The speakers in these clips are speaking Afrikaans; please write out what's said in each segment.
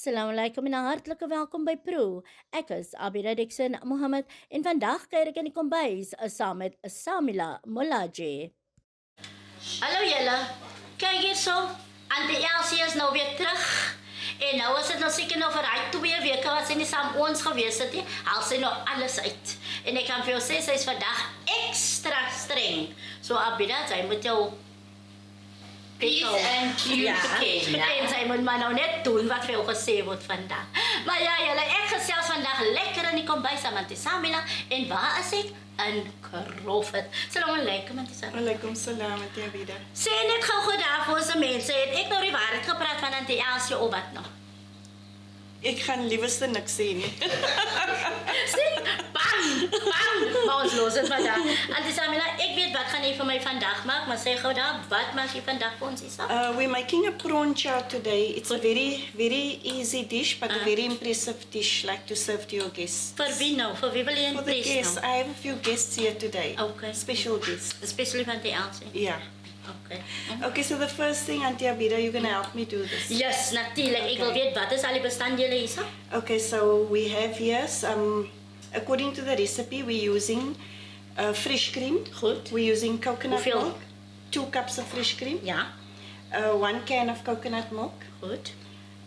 Assalamu alaikum en hartlike welkom by Proe. Ek is Abidah Dixon Mohamed en vandag kuier ek in die kombuis saam met Shamila Molajee. Hallo julle, kyk hierso, Auntie Elsie is nou weer terug. En nou is dit nou seker nou vir hy 2 weke wat sy nie saam ons gewees het nie, haal sy nou alles uit. En ek kan vir jou sê, sy is vandag ekstra streng. So Abidah, sy moet jou Peace and cute ken. En sy moet maar nou net doen wat vir jou gesê word vandag. Maar ja, julle, ek gesels vandag lekker in die kombuis saam met Auntie Shamila. En waar is ek? In Croford. Salam alaikum, Auntie Shamila. Alaikum salam, Auntie Abidah. Sê net gou daar vir ons mense, het ek nou die waarheid gepraat van Auntie Elsie of wat nou? Ek gaan liewerste niks sê nie. Sê, bang, bang, maar ons los het vandag. Auntie Shamila, ek weet wat gaan jy vir my vandag maak, maar sê gou daar, wat maak jy vandag vir ons, Isa? We're making a prawn chow today. It's a very easy dish, but a very impressive dish, like to serve to your guests. Vir wie nou? Vir wie wil jy For the impress guests, nou? I have a few guests here today. Okay. Special guests. Especially van Auntie Elsie. Yeah. Okay. Okay, so the first thing, Auntie Abidah, you're going to help me do this. Yes, natuurlijk. Okay. Ik wil weten, wat is al die bestanddelen, Isa? Okay, so we have here some, according to the recipe, we're using fresh cream. Goed. We're using coconut Hoeveel? milk. 2 cups of fresh cream. Ja, 1 can of coconut milk. goed.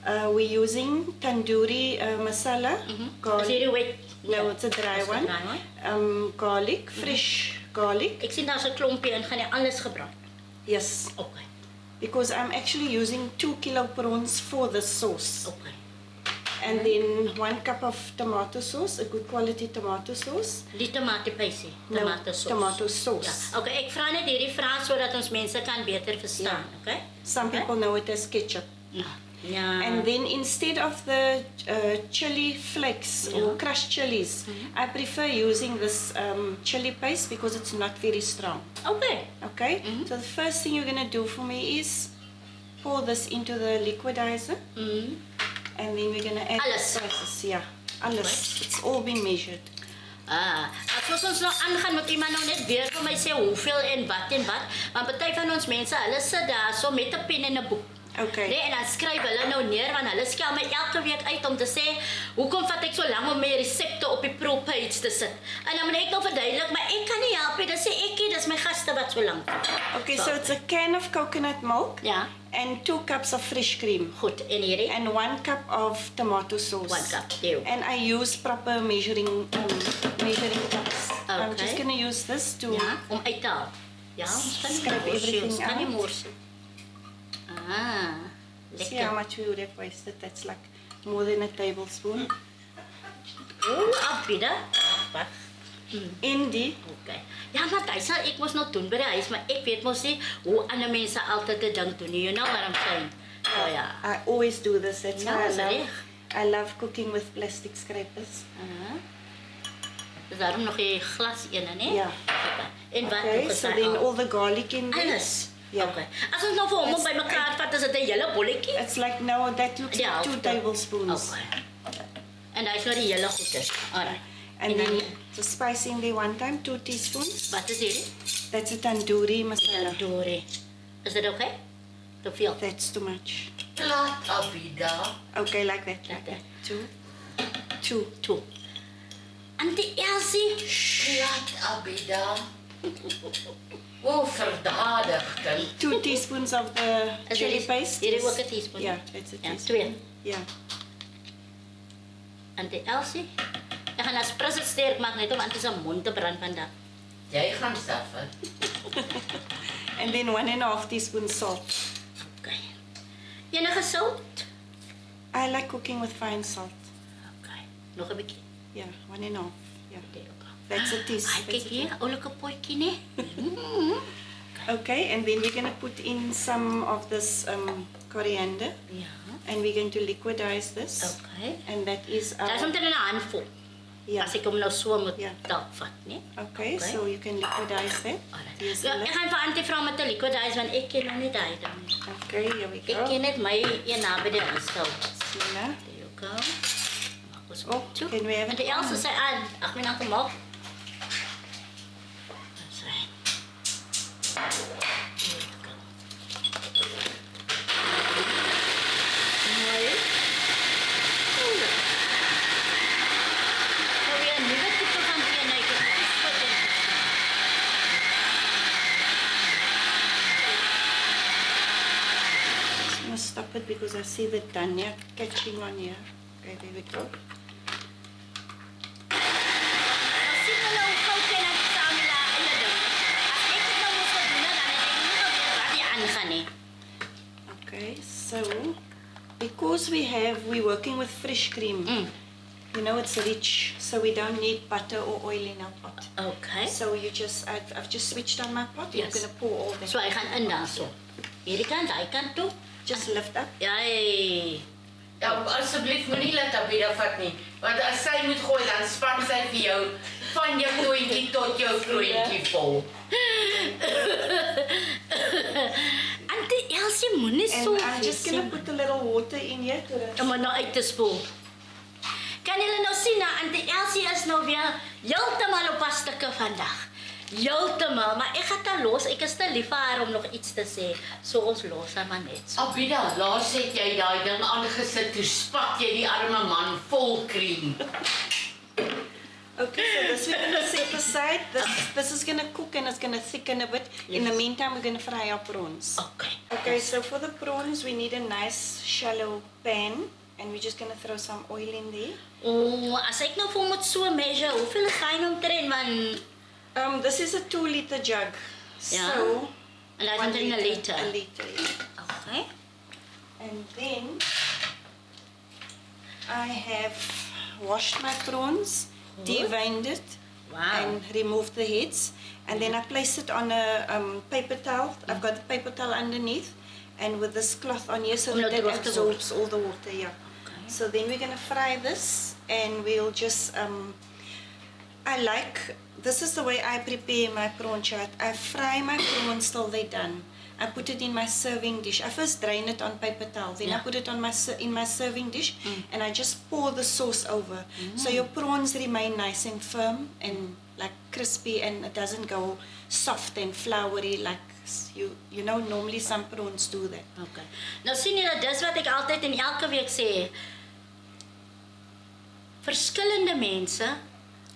We're using tandoori masala. Is Garlic. hierdie wet? No, it's a dry Is one. het dry one? Garlic, fresh garlic. Ik zie daar zo'n klompje en gaan je alles gebruiken. Yes, Oké, because I'm actually using 2 kilo prawns for the sauce. oké. And then 1 cup of tomato sauce, a good quality tomato sauce. Die tomatenpijsie, No, tomatensaus. tomato sauce. Ja, oké, ik vraag net hierdie vraag zodat ons mensen kan beter verstaan, oké? Some Okay. people know it as ketchup. Ja. And then instead of the chili flakes or Yeah. crushed chilies, I prefer using this chili paste because it's not very strong. Oké, Okay, so the first thing you're going to do for me is pour this into the liquidizer, and then we're going to add Alles. the spices. Yeah, alles. It's all been measured. as ons nou aangaan, moet iemand nou net weer vir my sê hoeveel en wat. Want party van ons mense, hulle sit daar so met 'n pen en 'n boek. Okay. Nee, en dan skryf hulle nou neer, want hulle skel my elke week uit om te sê, hoekom vat ek so lank om my resepte op die Proe page te sit? En dan moet ek nou verduidelik, maar ek kan nie help nie, dan sê ek nie, dis my gaste wat so lank. Okay, so it's a can of coconut milk Ja, and 2 cups of fresh cream goed, en hierdie? and 1 cup of tomato sauce. 1 cup, deal. And I use proper measuring cups. I'm Okay. just going to use this to Ja, om uit te haal. Ja, ons kan nie Scrape morsie, everything ons kan nie out. morsie. see how Lekker. much we would have wasted. That's like more than a tablespoon. Abidah. Wag. Indeed. Okay. Ja, maar Dixon, ek moes nou doen by die huis, maar ek weet mos nie hoe ander mense altyd 'n ding doen nie. You know what I'm saying? Oh ja. I always do this. That's No, why sorry. I love cooking with plastic scrapers. Dus daarom nog die glas ene, né? Ja. En wat Okay, nog so gesê? then all the garlic in there. Alles. Ja. Okay. As ons nou vir hom It's- by mekaar vat, is dit 'n hele bolletjie? It's like, no, that looks Ja, like 2 of- tablespoons. Okay. En daai is nou die hele goeie. Alright. And En dan then the spice in there 1 time, 2 teaspoons. wat is hierdie? That's a tandoori masala. Tandoori. Is dit okay? Te veel. That's too much. Laat Abidah. Okay, like that. Like that. 2. Toe. Auntie Elsie. Laat Abidah. O, verdadiging. 2 teaspoons of the Is chili hierdie- paste. hierdie is- ook 'n teaspoon? Yeah, that's a Ja, teaspoon. 2. Yeah. Auntie Elsie. Ek gaan 'n spritz sterk maak net om Auntie se mond te brand vandag. Jy gaan suffer. And then 1.5 teaspoons salt. Okay. Enige sout? I like cooking with fine salt. Okay. Nog 'n bietjie. Yeah, 1.5. Yeah. Okay. That's a teaspoon. Ai, kyk hier, oulike potjie, né? Okay, and then we're going to put in some of this coriander, Ja. and we're going to liquidize this. Okay. And that is Daar is omtrent 'n handvol. yeah. As ek hom nou so moet Ja. dalk vat, né? Okay, Okay. so you can liquidize that. Alright. Here's Ja, the ek lid. gaan vir Auntie vra met 'n liquidize want ek ken nou nie daai ding nie. Okay, here we Ek go. ken net my een naby die aanskou. Bismillah. There you go. Maak ons Oh, toe. can we have En it die Elsie on? sê aan, ag my nou kom op. Sê. There you go. 1, it because I see the dhania catching on here. Okay, there we go. Nou sien julle hoe gou kan ek Shamila hulle ding. As ek dit nou moes gedoen het, dan het ek nie geweet wat die aangaan nie. Okay, so because we're working with fresh cream, you know it's rich, so we don't need butter or oil in our pot. Okay. So I've just switched on my pot. Yes. I'm gonna pour all that. So hy gaan in daar so. Hierdie kant, daai kant toe. Just lift up. Jy. Ja, asseblief moenie laat Abidah vat nie, want as sy moet gooi dan span sy vir jou van jou kloentjie tot jou kloentjie vol. Auntie Elsie moenie And so I'm just gonna put a little water in here to om nou uit te spoel. Kan julle nou sien, Auntie Elsie is nou weer heeltemal op haar stukke vandag. Heeltemal, maar ek gaan dit los. Ek is te lief vir haar om nog iets te sê. So ons los haar maar net so. Abidah, laas het jy daai ding aangesit, toe spat jy die arme man vol cream. Okay, so this we're gonna set aside. This is gonna cook and it's gonna thicken a bit. In the meantime, we're gonna fry our prawns. Okay. Okay, so for the prawns, we need a nice shallow pan, and we're just gonna throw some oil in there. As ek nou vir moet so measure, hoeveel is hy nou omtrent want This is a 2-liter jug. Yeah. So en hy is 1 omtrent 'n liter. A liter, yeah. Okay. And then I have washed my prawns, deveined it, Wow. and removed the heads. And then I place it on a paper towel. I've got the paper towel underneath, and with this cloth on here so Om that nou it droog te absorbs all the water. Yeah. Okay. So then we're gonna fry this, and we'll just this is the way I prepare my prawn chowder. I fry my prawns till they're done. I put it in my serving dish. I first drain it on paper towel, then I Yeah. put it on in my serving dish, and I just pour the sauce over. So your prawns remain nice and firm and like crispy, and it doesn't go soft and floury like you know normally some prawns do that. Okay. Nou sien julle, dis wat ek altyd en elke week sê. Verskillende mense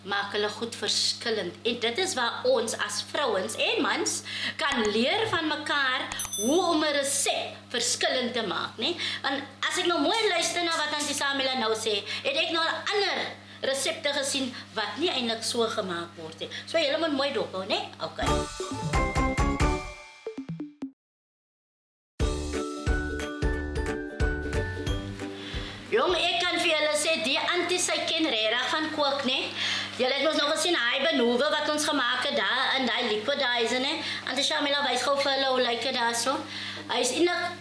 maak hulle goed verskillend. En dit is waar ons as vrouens en mans kan leer van mekaar hoe om 'n resep verskillend te maak, né? Want as ek nou mooi luister na wat Auntie Shamila nou sê, het ek nou 'n ander resepte gesien wat nie eintlik so gemaak word nie. So julle moet mooi dophou, né? Okay. Jong, ek kan vir julle sê, die Auntie sy ken regtig van kook, né? Julle het ons nog gesien, hy benoewe wat ons gemaak het daar in daai liquidizer, né? Auntie Shamila wys gou vir hulle hoe lyk dit daarso. Hy is eintlik,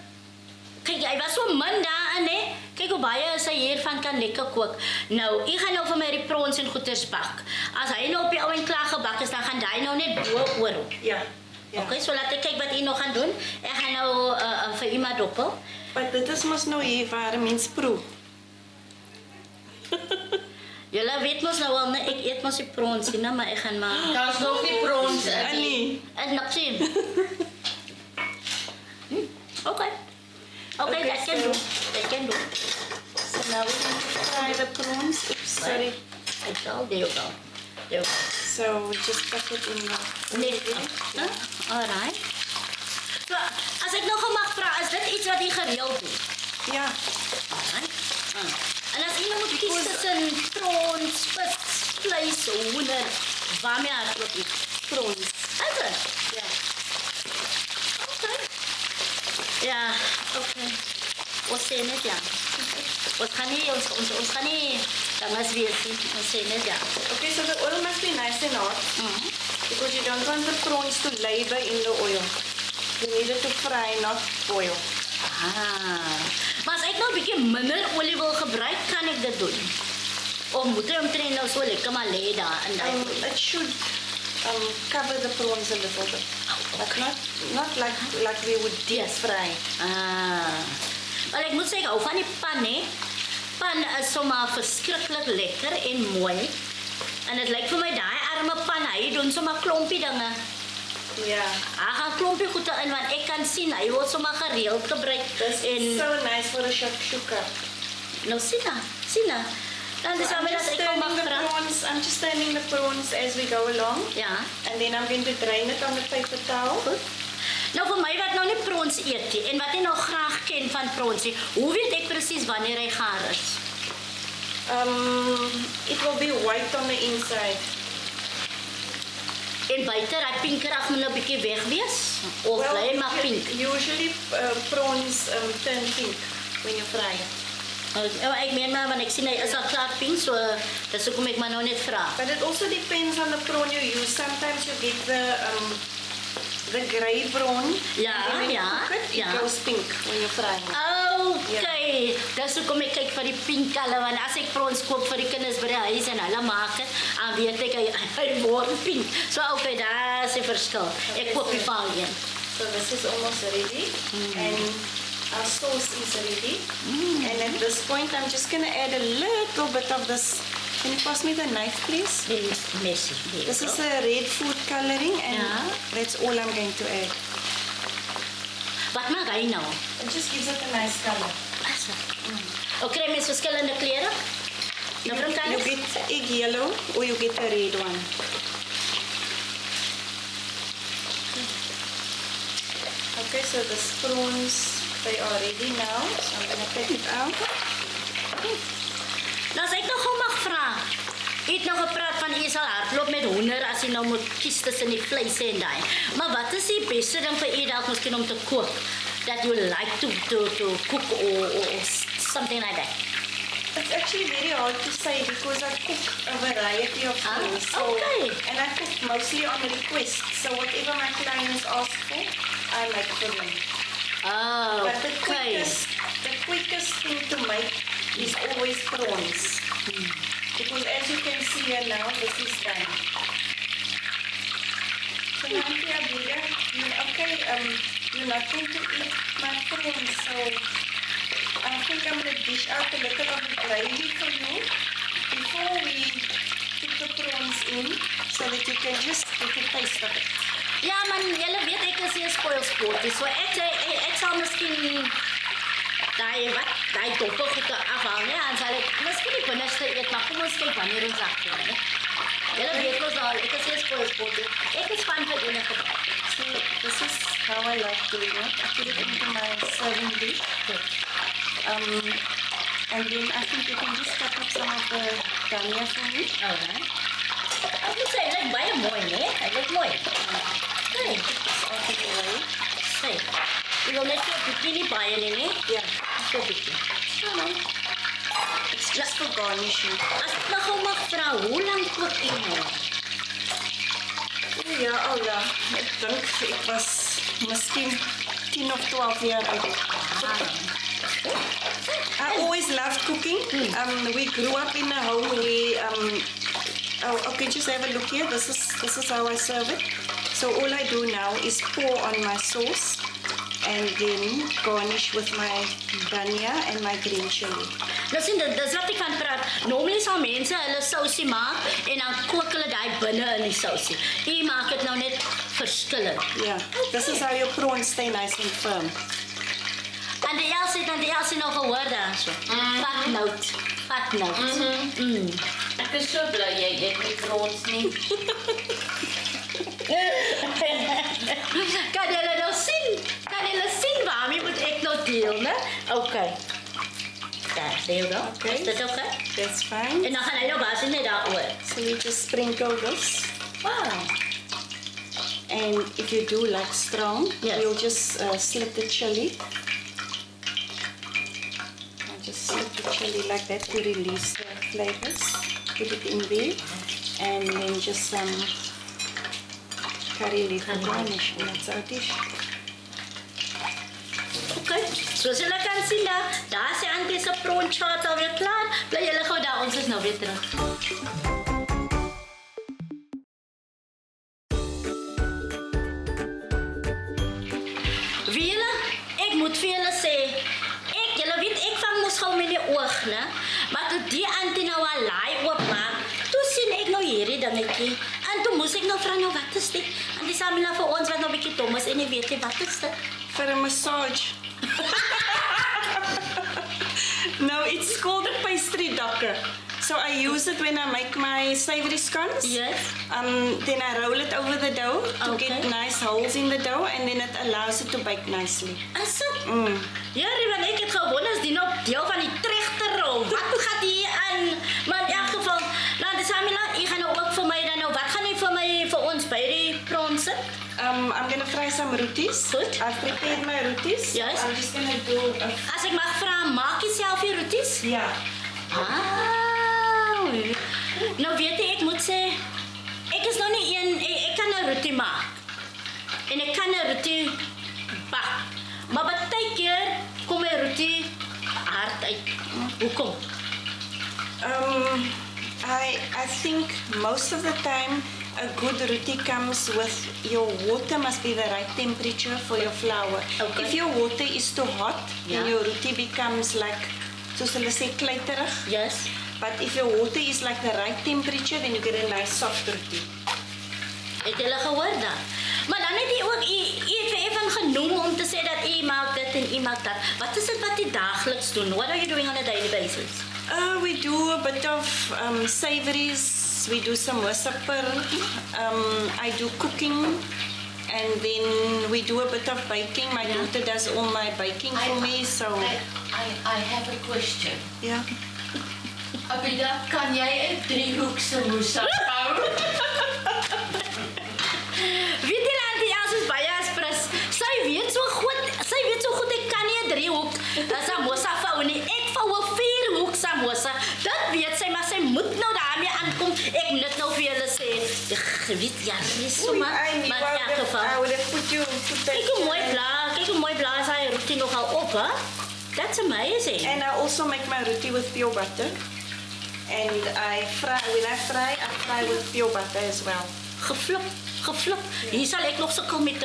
kyk, hy was so min daarin, né? Kyk hoe baie is hy hiervan kan lekker kook. Nou, ek gaan nou vir my die prawns en goeters bak. As hy nou op die ou en klaar gebak is, dan gaan hy nou net bo oor. Yeah. Yeah. Okay, so laat ek kyk wat hy nog gaan doen. Ek gaan nou vir iemand dophou. But dit is mos nou hier waar mens proe. Julle weet mos nou al, ek eet mos die prawns nie, maar ek gaan maar Daar's nog nie prawns in nie. Annie. en nog sien. Okay. Okay, Okay, that can so- do. That can do. So now we're going to fry the prawns. Oops, sorry. It's all there you go. There you go. So we just put it in the... Net. Alright. So, as ek nou mag vra, is dit iets wat jy gereeld doen? Yeah. Alright. En as jy nou moet kies tussen prawns, vis, vleis, hoender, waarmee hardloop jy? Prawns. Is het? Yeah. Okay. Ja, okay. Ons sê net ja. Ons gaan nie, dan is wees nie. Ons sê net ja. Okay, so the oil must be nice and hot because you don't want the prawns to labor in the oil. You need it to fry, not boil. Maar as ek nou 'n bietjie minder olie wil gebruik, kan ek dit doen. Of moet hy omtrent nou so lekker maar lê daar in daai olie? It should cover the prawns a little bit, but not like we would deep fry. Maar ek moet sê, ek hou van die pan, hè. Pan is sommer verskriklik lekker en mooi. En dit lyk vir my daai arme pan, hy doen sommer klompie dinge. Yeah. Hy gaan klompie goede in, want ek kan sien, hy word sommer gereeld gebruik. This is so nice for a shakshuka. Nou sien na. Dan dis I'm alweer just as ek kom turning the vra. prawns. I'm just turning the prawns as we go along. Ja. And then I'm going to drain it on the paper towel. Goed. Nou vir my wat nou nie prons eet nie en wat nie nou graag ken van prons nie, hoe weet ek presies wanneer hy gaar is? It will be white on the inside. En buite, daai pinkerag moet nou 'n bietjie weg wees of bly maar pink. Usually prawns turn pink when you fry it. Ek meen maar want ek sien hy is al klaar pink, so dis hoekom ek maar nou net vra. But it also depends on the prawn you use. Sometimes you get the grey prawn. Ja, and then when you ja, cook it, ja. it goes pink when you fry it. Okay, dis hoekom ek kyk vir die pink kleur want as ek prons koop vir die kinders by die huis en hulle maak dit, dan weet ek hy word pink. So okay, daar's 'n verskil. Ek koop die van een. So this is almost ready. And our sauce is ready. And at this point, I'm just going to add a little bit of this. Can you pass me the knife, please? Messy. This is a red food coloring, and that's all I'm going to add. Wat maak hy nou? It just gives it a nice color. Okay, mens verskillende kleure. Nou You get egg yellow or you get a red one. Okay, so the prawns, they are ready now. So I'm going to take it out. Nou as ek nog gou mag vra. Jy het nou gepraat van jy sal hardloop met hoender as jy nou moet kies tussen die vleis en daai. Maar wat is die beste ding vir u dalk miskien om te kook? That you like to cook or something like that? It's actually very hard to say because I cook a variety of things. Okay. And I cook mostly on request. So whatever my clients ask for, I make for them. Oh, But the quickest thing to make is always prawns. Because as you can see here now, this is done. So now, Auntie Abidah, you're not going to eat my prawns, so I think I'm going to dish out a little of the gravy for you before we put the prawns in, so that you can just get a taste of it. ja man, julle weet ek is nie 'n spoilsport nie. So ek sal miskien daai doppe goede afhaal, ja, en sal ek miskien die binneste eet, maar kom ons kyk wanneer ons agter, né? Julle weet mos al, ek is nie 'n spoilsport nie. Ek is van vir enige gebruik. See, this is how I like doing it. I put it into my serving dish. And then I think you can just cut up some of the dhania for me. Alright. Ek moet sê, hy lyk baie mooi, né? Hy lyk mooi. Okay. Out of the way. Sê, jy wil net so 'n bietjie nie baie nie, né? Yeah. So 'n bietjie. So nou. It's just for garnishing. As ek nog gou mag vra, hoe lank kook jy nou? Oh ja. Ek dink ek was miskien 10 of 12 jaar oud. I always loved cooking. We grew up in a home where okay, just have a look here. This is how I serve it. So all I do now is pour on my sauce and then garnish with my dhania and my green chili. Nou sien, dis wat ek van praat. Normally sal mense hulle sousie maak en dan kook hulle daai binne in die sousie. U maak dit nou net verskillend. Yeah, this is how your prawns stay nice and firm. En die Elsie nou gehoor daarso. Vat nout. Ek is so bly jy eet nie prawns nie. Kan julle nou sien? Waarmee moet ek nou deel, né? Okay. There you go. Okay. Is dit okay? That's fine. En dan gaan hy nou basies net daaroor. So you just sprinkle this. Wow. And if you do like strong, Yes. you'll just slit the chili. I'll just slit the chili like that to release the flavors. Put it in there. And then just some curry leaf for garnish. And that's our dish. Okay, soos julle kan sien daar is die auntie se prawn chart alweer klaar. Bly julle gou daar, ons is nou weer terug. Wie julle, ek moet vir julle sê, julle weet ek vang mos gou met die oog, né? Maar toe die auntie nou al laai oopmaak, toe sien ek nou hierdie dingetjie. En toe moes ek nou vra nou wat is dit? En die Shamila vir ons wat nou 'n bietjie dom is en nie weet nie wat is dit? For a massage. No, it's called a pastry docker. So I use it when I make my savory scones. Yes. Then I roll it over the dough to Okay. get nice holes in the dough, and then it allows it to bake nicely. Is dit? Ja, want ek het gewoon as die nou deel van die trechterrol. Wat gaat hier aan? Maar in elk geval, nou, Shamila, jy gaan nou ook vir my dan nou, wat gaan jy vir ons by die prawns sit? I'm gonna fry some rotis. Goed. I've prepared my rotis. Yes. I'm just gonna do a... As ek mag vra, maak jy self die roties? Yeah. Ah, nou weet jy, ek moet sê, ek is nou nie een, ek kan 'n rotie maak. En ek kan 'n rotie bak. Maar baie keer kom my rotie hard uit. Hoekom? I think most of the time a good roti comes with your water must be the right temperature for your flour. Okay. If your water is too hot, then Yeah. your roti becomes like, soos hulle sê, kleiterig. Yes. But if your water is like the right temperature, then you get a nice soft roti. Het julle gehoor dan? Maar dan het jy ook, jy het vir even genoem om te sê dat jy maak dit en jy maak dat. Wat is dit wat jy dagelijks doen? What are you doing on a daily basis? We do a bit of savories. We do some wasapper. I do cooking. And then we do a bit of baking. My daughter does all my baking for me. So, I have a question. yeah. Abidah, kan jy 'n driehoekse moussaka bou? Weet jy dat die as is baie aspres. Sy weet so goed ek kan nie 'n driehoek samosa vou nie. Ek vou 'n vierhoek samosa. Dat weet sy, maar sy moet nou daarmee aankom. Ek net nou vir julle sê, weet ja, dis so maar in elk geval. I would have put you to Kyk hoe mooi blaas hy rotie nogal op, hè? That's amazing. And I also make my roti with pure butter. And when I fry with pure butter as well. Geflip. Hier sal ek nog sukkel met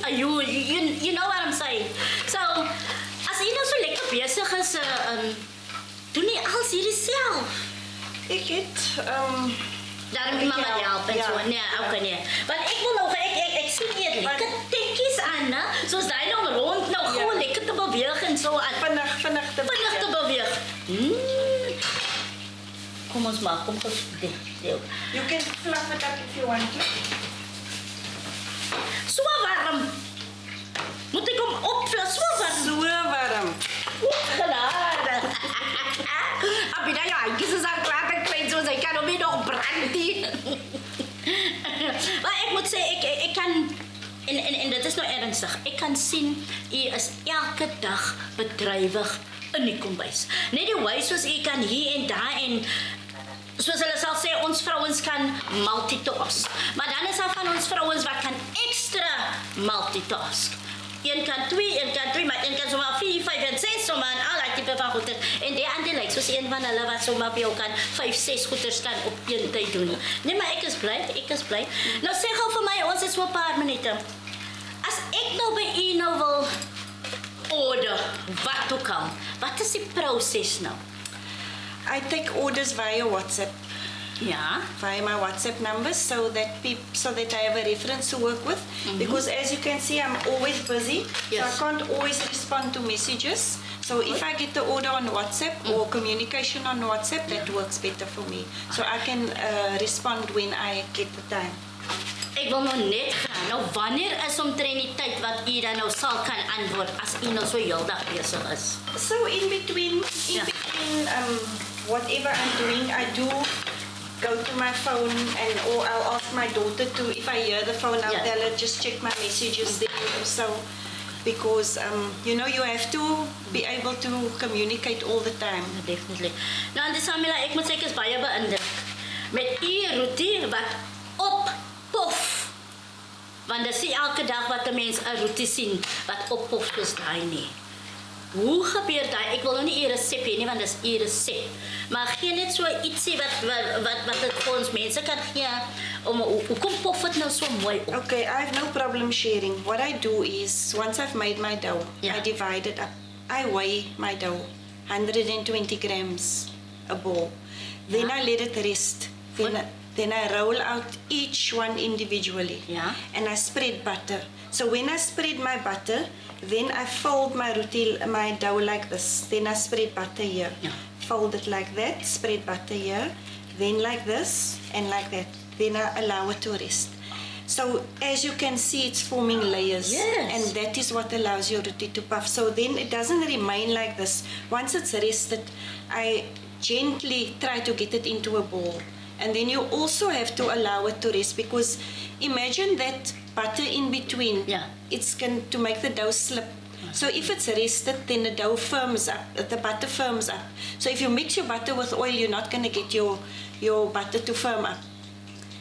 you know what I'm saying. So, as jy nou so lekker besig is, doen jy alles hierdie self. Ik het, Daarom die mama Ja, help en ja, so. Nee, okay nee. Want ek wil nou, ek sien hier lekker tekkies aan, né? Soos daai nou rond nou gewoon lekker te beweeg en so aan. vinnig te Vinnig te beweeg. Kom ons maak, kom gedeel. You can fluff it up if you want to. So warm. Moet ek hom opvul, so warm. So warm. Genade. Abidah, jou handjies is al klaar te klein, soos hy kan hom nie nog brand nie. Maar ek moet sê, ek kan, en dit is nou ernstig, ek kan sien, u is elke dag bedrywig in die kombuis. Net die wy soos u kan hier en daar en soos hulle sal sê, ons vrouens kan multitask. Maar dan is daar van ons vrouens wat kan extra multitask. Een kan twee, maar een kan zomaar 4, 5 en 6 zomaar en al die type van goeders. En die ander lyk soos een van hulle wat zomaar vir jou kan 5, 6 goeders kan op een tyd doen. Nee, maar ek is bly. Nou sê gou vir my, ons is so 'n paar minute. As ek nou by u nou wil order, wat ook al, wat is die proses nou? I take orders via WhatsApp. Ja. Via my WhatsApp numbers so that I have a reference to work with. Because as you can see, I'm always busy. Yes. So I can't always respond to messages. So if I get the order on WhatsApp or communication on WhatsApp, that works better for me. So I can respond when I get the time. Ek wil nou net gaan. Nou wanneer is omtrent die tyd wat u dan nou sal kan antwoord as u nou so heeldag besig is? So in between whatever I'm doing, I do go to my phone or I'll ask my daughter to, if I hear the phone, I'll tell her just check my messages there. So because you have to be able to communicate all the time. Definitely. Nou, Shamila, ek moet sê ek is baie beïndruk met u rotie wat oppof. Want dis nie elke dag wat 'n mens 'n rotie sien wat oppof soos daai nie. Hoe gebeur daai? Ek wil nou nie u resep hê nie want dis u resep. Maar gee net so ietsie wat dit vir ons mense kan gee om hoekom pof dit nou so mooi op? Okay, I have no problem sharing. What I do is, once I've made my dough, Yeah. I divide it up. I weigh my dough, 120 grams a ball. Then I let it rest. Then I roll out each one individually. Yeah. And I spread butter. So when I spread my butter, then I fold my dough like this. Then I spread butter here. Yeah. fold it like that, spread butter here, then like this and like that. Then I allow it to rest. So as you can see, it's forming layers. Yes. And that is what allows your roti to puff. So then it doesn't remain like this. Once it's rested, I gently try to get it into a ball. And then you also have to allow it to rest, because imagine that butter in between. Yeah. It's going to make the dough slip. So if it's rested, then the dough firms up, the butter firms up. So if you mix your butter with oil, you're not going to get your butter to firm up.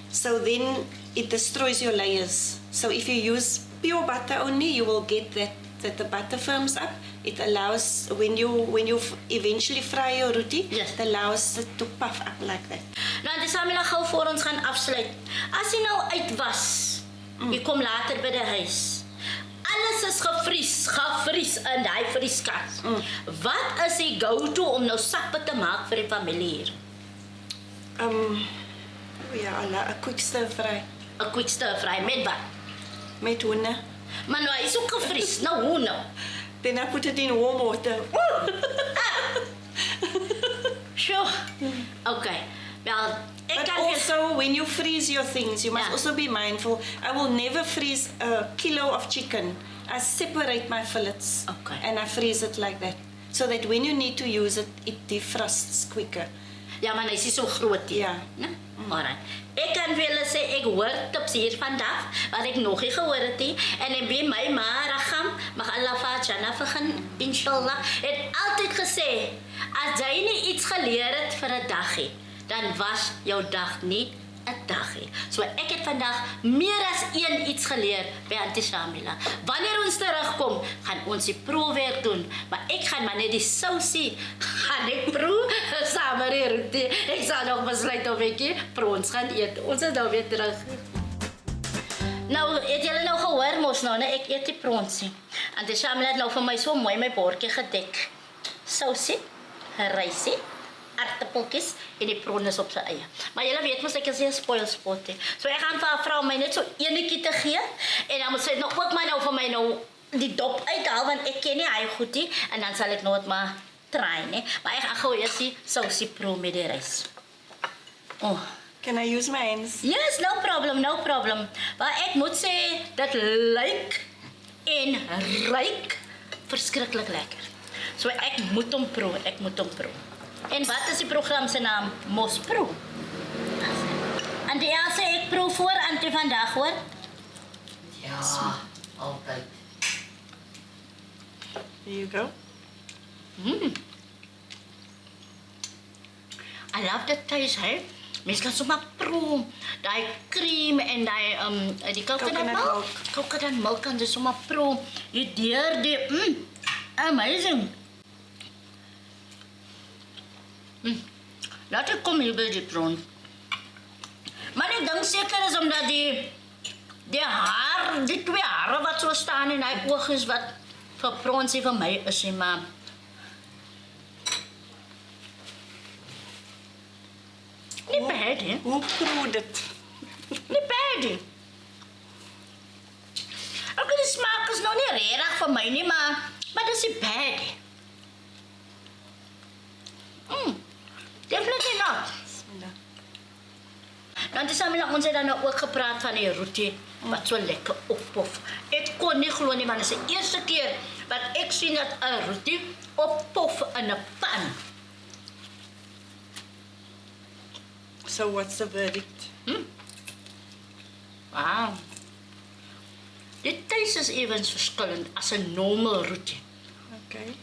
So then it destroys your layers. So if you use pure butter only, you will get that the butter firms up. It allows, when you eventually fry your roti, Yes. it allows it to puff up like that. Nou, dis Shamila gou voor ons gaan afsluit. As jy nou uit was, jy kom later by die huis. Alles is gevries in daai vrieskas. Wat is die go-to om nou sappe te maak vir die familie hier? Ja, a quick stir fry 'n Quick stir fry met wat? met hoender. Maar nou, hy is ook gevries. Nou, hoe nou? Then I put it in warm water. Sure. Okay. Wel, ek But kan also, when you freeze your things, you must Yeah. also be mindful. I will never freeze a kilo of chicken. I separate my fillets Okay. and I freeze it like that. So that when you need to use it, it defrosts quicker. Ja, maar hy is nie so groot nie. Ja. Né? Alright. Ek kan vir julle sê ek hoor tips hier vandag wat ek nog nie gehoor het nie. En en by my ma Ragam, mag Allah Fajana begin inshallah, het altyd gesê as jy nie iets geleer het vir 'n dagie, dan was jou dag nie 'n dagie. So ek het vandag meer as een iets geleer by Auntie Shamila. Wanneer ons terugkom, gaan ons die proewerk doen, maar ek gaan maar net die sousie gaan ek proe saam met die roti. Ek sal nog besluit of ek prons gaan eet. Ons is nou weer terug. Nou, het julle nou gehoor mos nou, nee, ek eet die pronsie. Auntie Shamila het nou vir my so mooi my bordjie gedek. Sousie, rysie, aardappeltjies en die pronnes op sy eie. Maar julle weet mos ek is nie 'n spoilspot nie. So ek gaan vir haar vrou my net so enetjie te gee en dan moet sy nog ook maar nou vir my nou die dop uithaal want ek ken nie hy goed nie en dan sal ek nou net maar try, nee. Maar ek gaan gou eers die sousie proe met die rys. Oh. Can I use my hands? Yes, no problem. Maar ek moet sê dit lyk en ruik verskriklik lekker. So ek moet hom proe. En wat is die program se naam? Mos Proe. En die sê ek proe voor Auntie vandag hoor. Ja, altyd. There you go. I love the taste, hey. Mens kan sommer proe daai cream en daai die coconut milk. Coconut milk kan jy sommer proe. Jy deur die amazing. Laat ek kom hier by die prawn. Maar ek dink seker is omdat die haar, die twee hare wat so staan in hy oog is wat vir pronsie vir my is nie, maar nie bad, hè? Hoe proe dit? Nie bad, hè? Ook die smaak is nou nie regtig vir my nie, maar dit is nie bad, hè? Definitely not. Dan is Shamila, ons het dan nou ook gepraat van die roti wat so lekker oppof. Ek kon nie glo nie, want dit is die eerste keer wat ek sien dat 'n roti oppof in 'n pan. So what's the verdict? Wow. Die taste is evens verskillend as 'n normal roti. Okay.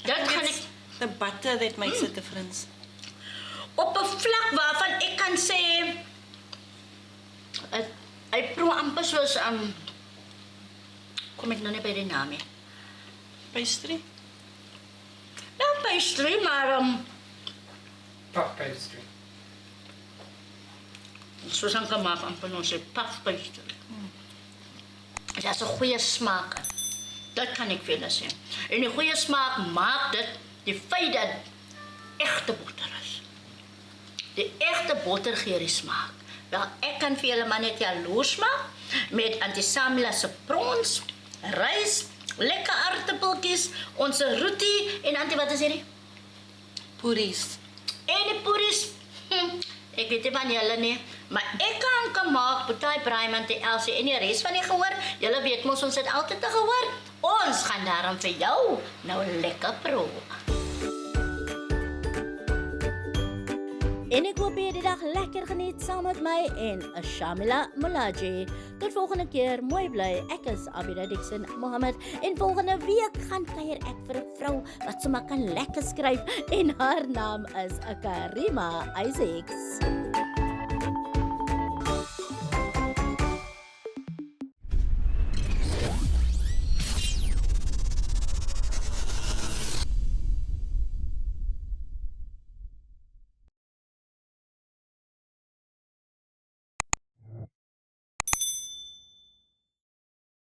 Dat I think gaan it's ek the butter that makes a difference. op 'n vlak waarvan ek kan sê hy proe amper soos kom ek nou nie by die naam nie. Pastry? Nou pastry, maar Puff pastry. soos aan gemaak amper nou sê puff pastry. Dit is 'n goeie smaak. Dat kan ek vir julle sê. En die goeie smaak maak dit die feit dat egte botter is. Die egte botter gee die smaak. Wel, ek kan vir julle maar net jaloers maak met Auntie Shamila se prons, rys, lekker aardappeltjies, ons roti en Auntie wat is hierdie? Puris. En die puries, ek weet nie van julle nie, maar ek kan maak, Boetie Braiman, die Elsie en die res van die gehoor. Julle weet mos, ons het altyd te gehoor. Ons gaan daarom vir jou nou lekker proe. En ek hoop jy het die dag lekker geniet saam met my en Shamila Molajee. Tot volgende keer, mooi bly. Ek is Abidah Dixon, Mohamed. En volgende week gaan kuier ek vir 'n vrou wat sommer kan lekker skryf en haar naam is Karima Isaacs.